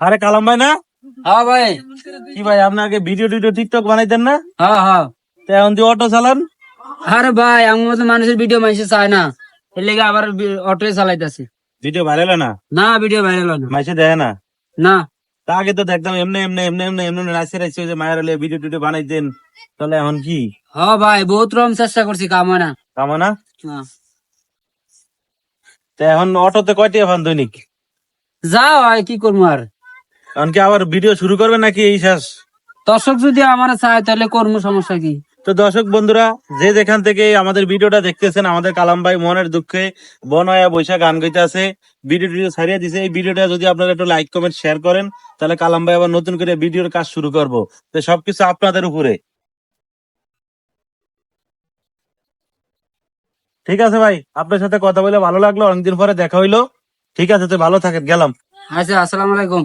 আরে কালাম ভাই না? হ্যাঁ ভাই। কি ভাই আপনাকে ভিডিও টিডিও টিকটক বানাইতেন না? হ্যাঁ হ্যাঁ। তো এখন দিয়ে অটো চালান? আরে ভাই আমার মতো মানুষের ভিডিও মানুষে চায় না, এর লেগে আবার অটো চালাইতেছি। ভিডিও ভাইরাল না? না ভিডিও ভাইরাল না। মাইসে দেয় না? না। তা আগে তো দেখতাম এমনি এমনি এমনি এমনি এমনি রাইসে রাইসে যে মায়ের ভিডিও টিডিও বানাইতেন, তাহলে এখন কি হ্যাঁ ভাই বহুত রকম চেষ্টা করছি, কাম হয় না। কামো না? না। তো এখন অটোতে কয়টি এখন দৈনিক? যা হয় কি করবো আর। এখন কি আবার ভিডিও শুরু করবে নাকি এই শেষ? দর্শক যদি আমার চায় তাহলে করবো, সমস্যা কি। তো দর্শক বন্ধুরা, যে যেখান থেকে আমাদের ভিডিওটা দেখতেছেন, আমাদের কালাম ভাই মনের দুঃখে বনয়া বৈশা গান গাইতে আছে, ভিডিও টিডিও ছাড়িয়ে দিছে। এই ভিডিওটা যদি আপনারা একটু লাইক কমেন্ট শেয়ার করেন, তাহলে কালাম ভাই আবার নতুন করে ভিডিওর কাজ শুরু করব। তো সবকিছু আপনাদের উপরে। ঠিক আছে ভাই, আপনার সাথে কথা বলে ভালো লাগলো, অনেকদিন পরে দেখা হইলো। ঠিক আছে, তো ভালো থাকেন, গেলাম। আচ্ছা, আসসালামু আলাইকুম।